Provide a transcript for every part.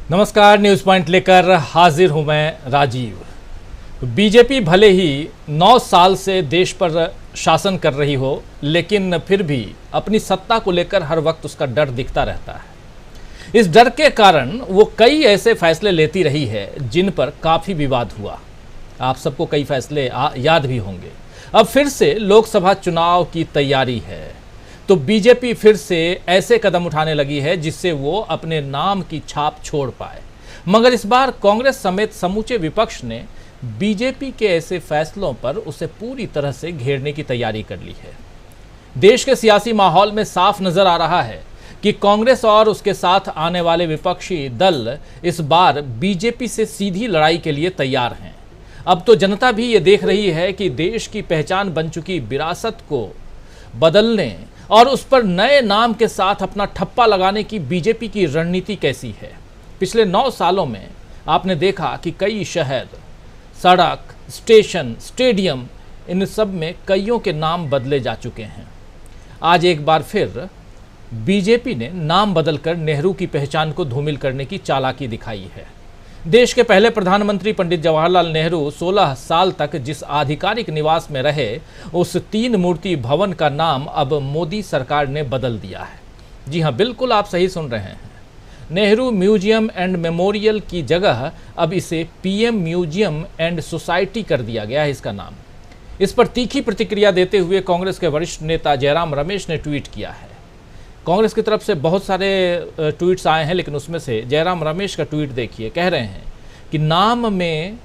नमस्कार, news point लेकर हाजिर हूं मैं राजीव। बीजेपी भले ही 9 साल से देश पर शासन कर रही हो, लेकिन फिर भी अपनी सत्ता को लेकर हर वक्त उसका डर दिखता रहता है। इस डर के कारण वो कई ऐसे फैसले लेती रही है जिन पर काफी विवाद हुआ। आप सबको कई फैसले याद भी होंगे। अब फिर से लोकसभा चुनाव की तैयारी है, तो बीजेपी फिर से ऐसे कदम उठाने लगी है जिससे वो अपने नाम की छाप छोड़ पाए। मगर इस बार कांग्रेस समेत समूचे विपक्ष ने बीजेपी के ऐसे फैसलों पर उसे पूरी तरह से घेरने की तैयारी कर ली है। देश के सियासी माहौल में साफ नजर आ रहा है कि कांग्रेस और उसके साथ आने वाले विपक्षी दल इस बार बीजेपी से सीधी लड़ाई के लिए तैयार हैं। अब तो जनता भी ये देख रही है कि देश की पहचान बन चुकी विरासत को बदलने और उस पर नए नाम के साथ अपना ठप्पा लगाने की बीजेपी की रणनीति कैसी है। पिछले 9 सालों में आपने देखा कि कई शहर, सड़क, स्टेशन, स्टेडियम, इन सब में कईयों के नाम बदले जा चुके हैं। आज एक बार फिर बीजेपी ने नाम बदलकर नेहरू की पहचान को धूमिल करने की चालाकी दिखाई है। देश के पहले प्रधानमंत्री पंडित जवाहरलाल नेहरू 16 साल तक जिस आधिकारिक निवास में रहे, उस 3 मूर्ति भवन का नाम अब मोदी सरकार ने बदल दिया है। जी हां, बिल्कुल आप सही सुन रहे हैं। नेहरू म्यूजियम एंड मेमोरियल की जगह अब इसे पीएम म्यूजियम एंड सोसाइटी कर दिया गया है इसका नाम। इस पर तीखी प्रतिक्रिया देते हुए कांग्रेस के वरिष्ठ नेता जयराम रमेश ने ट्वीट किया है। कांग्रेस की तरफ से बहुत सारे ट्वीट्स आए हैं, लेकिन उसमें से जयराम रमेश का ट्वीट देखिए। कह रहे हैं कि नाम में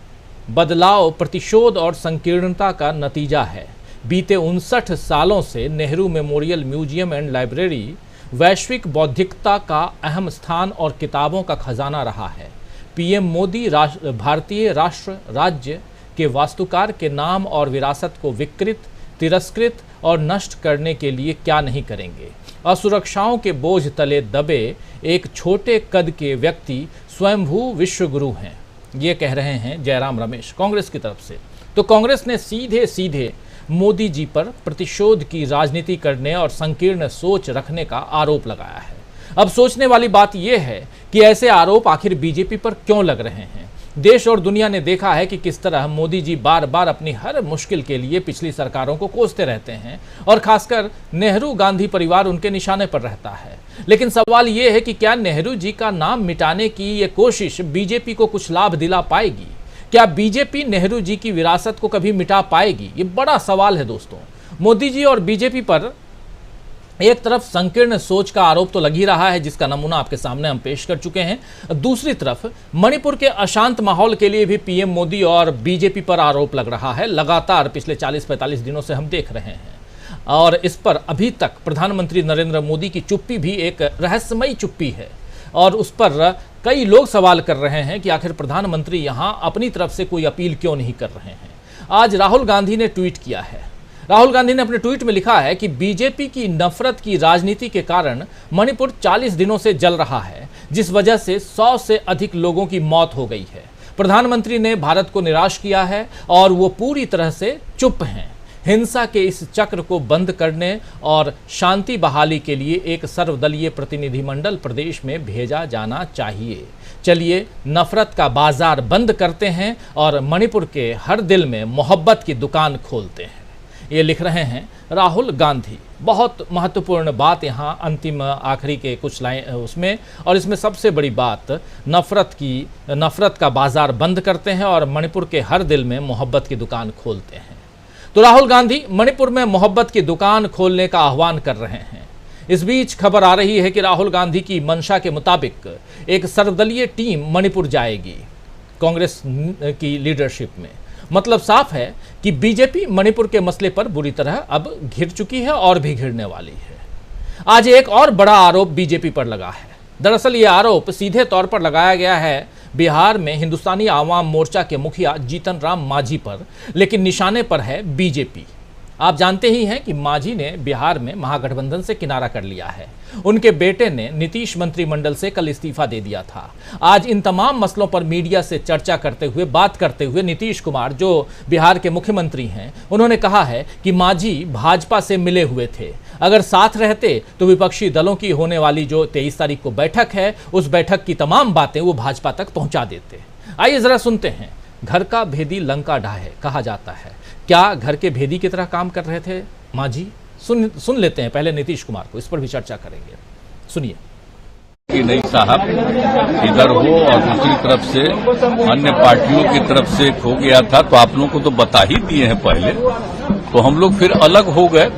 बदलाव प्रतिशोध और संकीर्णता का नतीजा है। बीते 59 सालों से Nehru memorial museum and library वैश्विक बौद्धिकता का अहम स्थान और किताबों का खजाना रहा है। पीएम मोदी भारतीय राष्ट्र राज्य के वास्तुकार के नाम और विरासत को विकृत, तिरस्कृत और नष्ट करने के लिए क्या नहीं करेंगे। असुरक्षाओं के बोझ तले दबे एक छोटे कद के व्यक्ति स्वयंभू विश्वगुरु हैं, ये कह रहे हैं जयराम रमेश कांग्रेस की तरफ से। तो कांग्रेस ने सीधे सीधे मोदी जी पर प्रतिशोध की राजनीति करने और संकीर्ण सोच रखने का आरोप लगाया है। अब सोचने वाली बात यह है कि ऐसे आरोप आखिर बीजेपी पर क्यों लग रहे हैं। देश और दुनिया ने देखा है कि किस तरह मोदी जी बार बार अपनी हर मुश्किल के लिए पिछली सरकारों को कोसते रहते हैं और खासकर नेहरू गांधी परिवार उनके निशाने पर रहता है। लेकिन सवाल यह है कि क्या नेहरू जी का नाम मिटाने की ये कोशिश बीजेपी को कुछ लाभ दिला पाएगी? क्या बीजेपी नेहरू जी की विरासत को कभी मिटा पाएगी? ये बड़ा सवाल है दोस्तों। मोदी जी और बीजेपी पर एक तरफ संकीर्ण सोच का आरोप तो लग ही रहा है, जिसका नमूना आपके सामने हम पेश कर चुके हैं। दूसरी तरफ मणिपुर के अशांत माहौल के लिए भी पीएम मोदी और बीजेपी पर आरोप लग रहा है। लगातार पिछले 40-45 दिनों से हम देख रहे हैं और इस पर अभी तक प्रधानमंत्री नरेंद्र मोदी की चुप्पी भी एक रहस्यमयी चुप्पी है और उस पर कई लोग सवाल कर रहे हैं कि आखिर प्रधानमंत्री यहां अपनी तरफ से कोई अपील क्यों नहीं कर रहे हैं। आज राहुल गांधी ने ट्वीट किया है। राहुल गांधी ने अपने ट्वीट में लिखा है कि बीजेपी की नफरत की राजनीति के कारण मणिपुर 40 दिनों से जल रहा है, जिस वजह से 100 से अधिक लोगों की मौत हो गई है। प्रधानमंत्री ने भारत को निराश किया है और वो पूरी तरह से चुप हैं। हिंसा के इस चक्र को बंद करने और शांति बहाली के लिए एक सर्वदलीय प्रतिनिधिमंडल प्रदेश में भेजा जाना चाहिए। चलिए नफरत का बाजार बंद करते हैं और मणिपुर के हर दिल में मोहब्बत की दुकान खोलते हैं। ये लिख रहे हैं राहुल गांधी। बहुत महत्वपूर्ण बात यहाँ अंतिम आखिरी के कुछ लाइन उसमें, और इसमें सबसे बड़ी बात नफरत का बाजार बंद करते हैं और मणिपुर के हर दिल में मोहब्बत की दुकान खोलते हैं। तो राहुल गांधी मणिपुर में मोहब्बत की दुकान खोलने का आह्वान कर रहे हैं। इस बीच खबर आ रही है कि राहुल गांधी की मंशा के मुताबिक एक सर्वदलीय टीम मणिपुर जाएगी कांग्रेस की लीडरशिप में। मतलब साफ है कि बीजेपी मणिपुर के मसले पर बुरी तरह अब घिर चुकी है और भी घिरने वाली है। आज एक और बड़ा आरोप बीजेपी पर लगा है। दरअसल ये आरोप सीधे तौर पर लगाया गया है बिहार में हिंदुस्तानी आवाम मोर्चा के मुखिया जीतन राम मांझी पर, लेकिन निशाने पर है बीजेपी। आप जानते ही हैं कि मांझी ने बिहार में महागठबंधन से किनारा कर लिया है। उनके बेटे ने नीतीश मंत्रिमंडल से कल इस्तीफा दे दिया था। आज इन तमाम मसलों पर मीडिया से चर्चा करते हुए, बात करते हुए नीतीश कुमार, जो बिहार के मुख्यमंत्री हैं, उन्होंने कहा है कि मांझी भाजपा से मिले हुए थे। अगर साथ रहते तो विपक्षी दलों की होने वाली जो 23 तारीख को बैठक है, उस बैठक की तमाम बातें वो भाजपा तक पहुंचा देते। आइए जरा सुनते हैं। घर का भेदी लंका ढाहे कहा जाता है। क्या घर के भेदी की तरह काम कर रहे थे मांझी? सुन लेते हैं पहले नीतीश कुमार को, इस पर भी चर्चा करेंगे। सुनिए। कि नहीं साहब इधर हो और दूसरी तरफ से अन्य पार्टियों की तरफ से खो गया था, तो आप लोगों को तो बता ही दिए हैं पहले। तो हम लोग फिर अलग हो गए,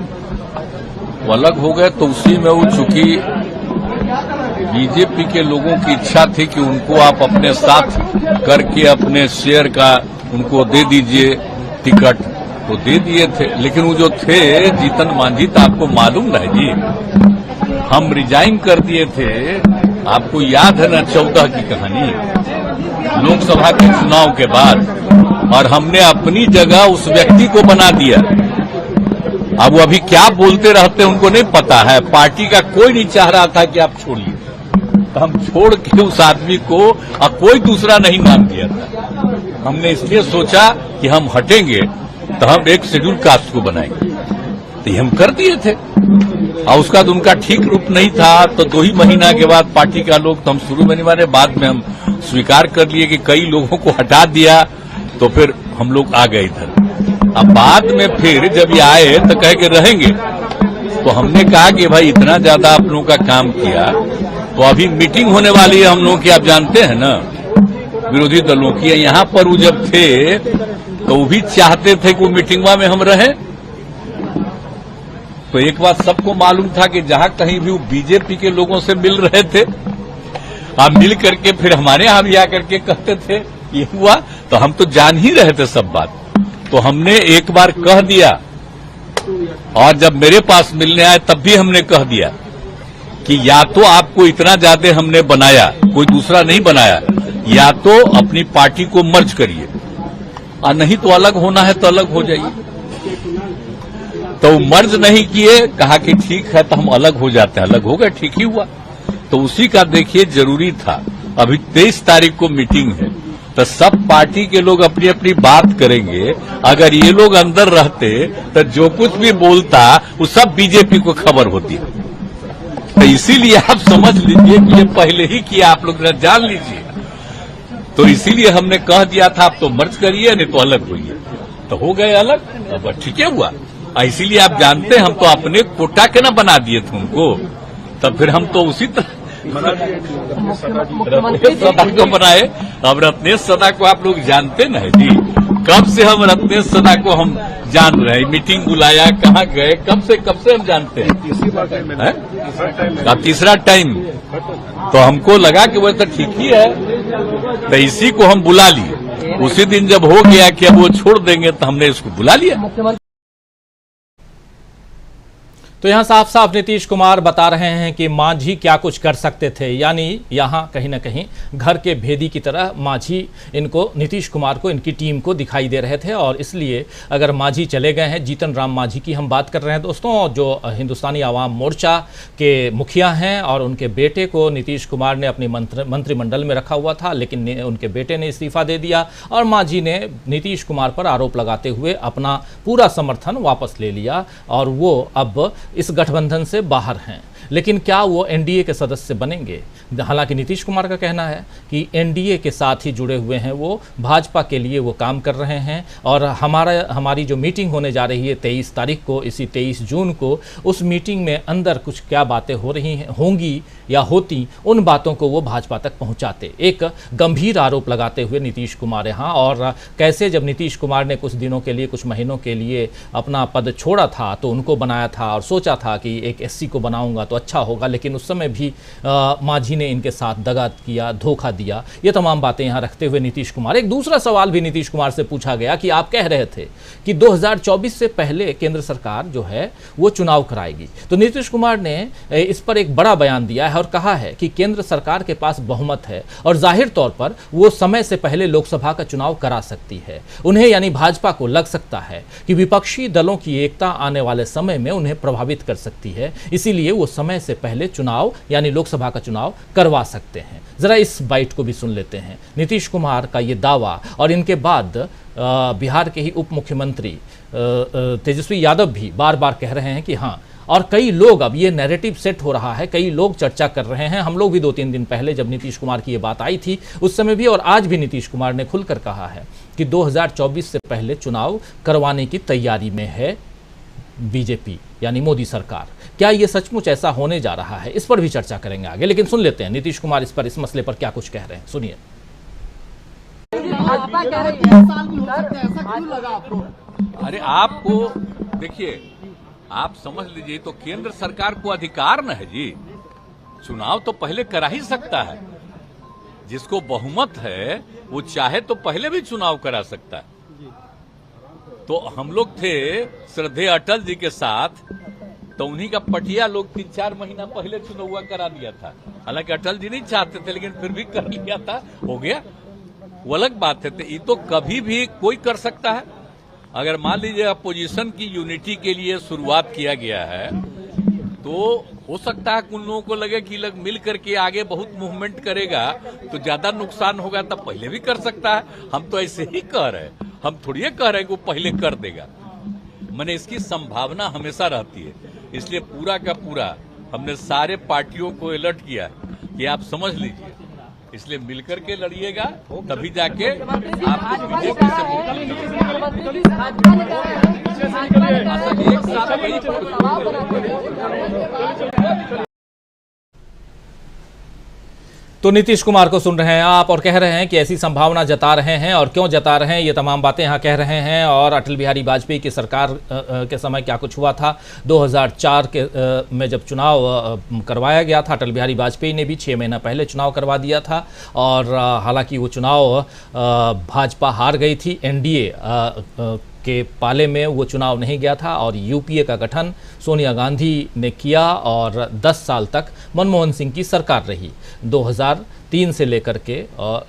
तो उसी में वो चूंकि बीजेपी के लोगों की इच्छा थी कि उनको आप अपने साथ करके अपने शेयर का उनको दे दीजिए टिकट, तो दे दिए थे। लेकिन वो जो थे जीतन मांझी, तो आपको मालूम है जी, हम रिजाइन कर दिए थे। आपको याद है ना 14 की कहानी, लोकसभा के चुनाव के बाद, और हमने अपनी जगह उस व्यक्ति को बना दिया। अब वो अभी क्या बोलते रहते हैं उनको नहीं पता है। पार्टी का कोई नहीं चाह रहा था कि आप छोड़िए, तो हम छोड़ के उस आदमी को और कोई दूसरा नहीं नाम दिया था। हमने इसलिए सोचा कि हम हटेंगे तो हम एक शेड्यूल कास्ट को बनाएंगे, तो ये हम कर दिए थे। और उसका तो उनका ठीक रूप नहीं था, तो 2 ही महीना के बाद पार्टी का लोग, तो हम शुरू में नहीं माने, बाद में हम स्वीकार कर लिए कि कई लोगों को हटा दिया, तो फिर हम लोग आ गए इधर। अब बाद में फिर जब ये आए तो कहे कि रहेंगे, तो हमने कहा कि भाई इतना ज्यादा आप लोगों का काम किया, तो अभी मीटिंग होने वाली है हम लोगों की, आप जानते हैं ना, विरोधी दलों की। यहाँ पर वो जब थे तो वो भी चाहते थे कि वो मीटिंगवा में हम रहें। तो एक बात सबको मालूम था कि जहां कहीं भी वो बीजेपी के लोगों से मिल रहे थे, आप मिल करके फिर हमारे यहां भी आकर के कहते थे ये हुआ, तो हम तो जान ही रहे थे सब बात। तो हमने एक बार कह दिया, और जब मेरे पास मिलने आए तब भी हमने कह दिया कि या तो आपको इतना ज्यादा हमने बनाया, कोई दूसरा नहीं बनाया, या तो अपनी पार्टी को मर्ज करिए, और नहीं तो अलग होना है तो अलग हो जाइए। तो मर्ज नहीं किए, कहा कि ठीक है तो हम अलग हो जाते हैं। अलग हो गए, ठीक ही हुआ। तो उसी का देखिए जरूरी था। अभी 23 तारीख को मीटिंग है, तो सब पार्टी के लोग अपनी अपनी बात करेंगे। अगर ये लोग अंदर रहते तो जो कुछ भी बोलता वो सब बीजेपी को खबर होती। तो इसीलिए आप समझ लीजिए कि ये पहले ही किया, आप लोग जान लीजिए। तो इसीलिए हमने कह दिया था आप तो मर्ज करिए, नहीं तो अलग होइए। तो हो गए अलग, अब ठीक है हुआ। इसीलिए आप जानते हैं हम तो अपने कोटा के ना बना दिए थे उनको, तब फिर हम तो उसी तरह सदा को बनाए। अब रत्नेश सदा को आप लोग जानते न है जी, कब से हम रत्नेश सदा को हम जान रहे हैं। मीटिंग बुलाया, कहाँ गए, कब से हम जानते हैं। तीसरा टाइम तो हमको लगा कि वो तो ठीक ही है, तो इसी को हम बुला लिए। उसी दिन जब हो गया कि अब वो छोड़ देंगे, तो हमने इसको बुला लिया। तो यहां साफ साफ नीतीश कुमार बता रहे हैं कि मांझी क्या कुछ कर सकते थे। यानी यहां कहीं ना कहीं घर के भेदी की तरह मांझी इनको, नीतीश कुमार को, इनकी टीम को दिखाई दे रहे थे। और इसलिए अगर मांझी चले गए हैं, जीतन राम मांझी की हम बात कर रहे हैं दोस्तों, जो हिंदुस्तानी आवाम मोर्चा के मुखिया हैं, और उनके बेटे को नीतीश कुमार ने अपनी मंत्रिमंडल में रखा हुआ था, लेकिन उनके बेटे ने इस्तीफा दे दिया, और मांझी ने नीतीश कुमार पर आरोप लगाते हुए अपना पूरा समर्थन वापस ले लिया, और वो अब इस गठबंधन से बाहर हैं। लेकिन क्या वो एनडीए के सदस्य बनेंगे? हालांकि नीतीश कुमार का कहना है कि एनडीए के साथ ही जुड़े हुए हैं, वो भाजपा के लिए वो काम कर रहे हैं। और हमारी जो मीटिंग होने जा रही है 23 तारीख को, इसी 23 जून को, उस मीटिंग में अंदर कुछ क्या बातें हो रही हैं, होंगी या होती, उन बातों को वो भाजपा तक पहुंचाते। एक गंभीर आरोप लगाते हुए नीतीश कुमार यहाँ, और कैसे जब नीतीश कुमार ने कुछ दिनों के लिए, कुछ महीनों के लिए अपना पद छोड़ा था, तो उनको बनाया था और सोचा था कि एक एससी को बनाऊंगा तो अच्छा होगा, लेकिन उस समय भी मांझी ने इनके साथ दगा किया, धोखा दिया। ये तमाम बातें यहाँ रखते हुए नीतीश कुमार, एक दूसरा सवाल भी नीतीश कुमार से पूछा गया कि आप कह रहे थे कि 2024 से पहले केंद्र सरकार जो है वो चुनाव कराएगी। तो नीतीश कुमार ने इस पर एक बड़ा बयान दिया है और कहा है कि केंद्र सरकार के पास बहुमत है और जाहिर तौर पर वो समय से पहले लोकसभा का चुनाव करा सकती है। उन्हें यानी भाजपा को लग सकता है कि विपक्षी दलों की एकता आने वाले समय में उन्हें प्रभावित कर सकती है, इसीलिए वो समय से पहले चुनाव यानी लोकसभा का चुनाव करवा सकते हैं। जरा इस बाइट को भी सुन लेते हैं, नीतीश कुमार का ये दावा। और इनके बाद बिहार के ही उप मुख्यमंत्री तेजस्वी यादव भी बार बार कह रहे हैं कि हाँ, और कई लोग, अब ये नैरेटिव सेट हो रहा है, कई लोग चर्चा कर रहे हैं। हम लोग भी 2-3 दिन पहले जब नीतीश कुमार की ये बात आई थी उस समय भी और आज भी नीतीश कुमार ने खुलकर कहा है कि 2024 से पहले चुनाव करवाने की तैयारी में है बीजेपी यानी मोदी सरकार। क्या ये सचमुच ऐसा होने जा रहा है, इस पर भी चर्चा करेंगे आगे, लेकिन सुन लेते हैं नीतीश कुमार इस मसले पर क्या कुछ कह रहे हैं, सुनिए। भाजपा कह रही है 1 साल भी हो सकता है, ऐसा क्यों लगा आपको? अरे आपको देखिए, आप समझ लीजिए, तो केंद्र सरकार को अधिकार न है जी, चुनाव तो पहले करा ही सकता है। जिसको बहुमत है वो चाहे तो पहले भी चुनाव करा सकता है। तो हम लोग थे श्रद्धेय अटल जी के साथ, तो उन्हीं का पटिया लोग 3-4 महीना पहले चुनाव करा दिया था। हालांकि अटल जी नहीं चाहते थे, लेकिन फिर भी कर लिया था, हो गया, वो अलग बात है। तो ये तो कभी भी कोई कर सकता है। अगर मान लीजिए अपोजिशन की यूनिटी के लिए शुरुआत किया गया है, तो हो सकता है उन लोगों को लगे कि लोग मिल करके आगे बहुत मूवमेंट करेगा तो ज्यादा नुकसान होगा, तब पहले भी कर सकता है। हम तो ऐसे ही कह रहे हैं, हम थोड़ी ये कह रहे हैं कि वो पहले कर देगा। मैंने इसकी संभावना हमेशा रहती है, इसलिए पूरा का पूरा हमने सारे पार्टियों को अलर्ट किया कि आप समझ लीजिए, इसलिए मिलकर के लड़िएगा, तभी जाके आपको बीजेपी से मुक्ति मिलेगी। तो नीतीश कुमार को सुन रहे हैं आप और कह रहे हैं कि ऐसी संभावना जता रहे हैं, और क्यों जता रहे हैं ये तमाम बातें यहाँ कह रहे हैं। और अटल बिहारी वाजपेयी की सरकार के समय क्या कुछ हुआ था, 2004 में जब चुनाव करवाया गया था, अटल बिहारी वाजपेयी ने भी 6 महीना पहले चुनाव करवा दिया था। और हालांकि वो चुनाव भाजपा हार गई थी, एनडीए के पाले में वो चुनाव नहीं गया था और यूपीए का गठन सोनिया गांधी ने किया और 10 साल तक मनमोहन सिंह की सरकार रही। 2003 से लेकर के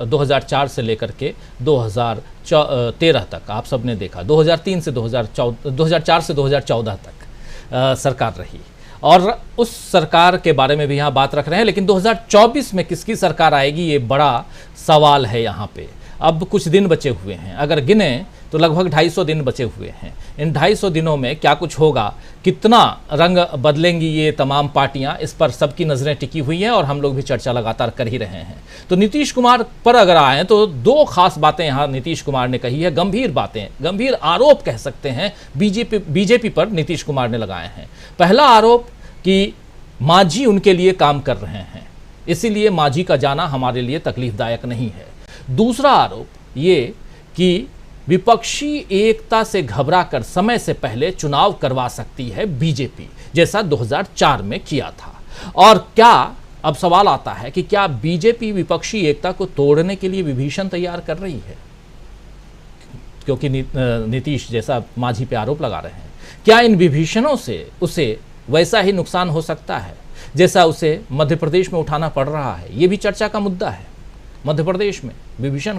2004 से लेकर के 2013 तक आप सबने देखा, 2003 से 2004 से 2014 तक सरकार रही। और उस सरकार के बारे में भी यहाँ बात रख रहे हैं, लेकिन 2024 में किसकी सरकार आएगी ये बड़ा सवाल है यहाँ पे। अब कुछ दिन बचे हुए हैं, अगर गिने तो लगभग 250 दिन बचे हुए हैं। इन 250 दिनों में क्या कुछ होगा, कितना रंग बदलेंगी ये तमाम पार्टियां, इस पर सबकी नज़रें टिकी हुई हैं और हम लोग भी चर्चा लगातार कर ही रहे हैं। तो नीतीश कुमार पर अगर आए तो 2 खास बातें यहाँ नीतीश कुमार ने कही है, गंभीर बातें, गंभीर आरोप कह सकते हैं बीजेपी पर नीतीश कुमार ने लगाए हैं। पहला आरोप कि मांझी उनके लिए काम कर रहे हैं, इसीलिए मांझी का जाना हमारे लिए तकलीफदायक नहीं है। दूसरा आरोप ये कि विपक्षी एकता से घबराकर समय से पहले चुनाव करवा सकती है बीजेपी, जैसा 2004 में किया था। और क्या अब सवाल आता है कि क्या बीजेपी विपक्षी एकता को तोड़ने के लिए विभीषण तैयार कर रही है, क्योंकि नीतीश जैसा मांझी पे आरोप लगा रहे हैं। क्या इन विभीषणों से उसे वैसा ही नुकसान हो सकता है जैसा उसे मध्य प्रदेश में उठाना पड़ रहा है? ये भी चर्चा का मुद्दा है। मध्य प्रदेश में विभीषण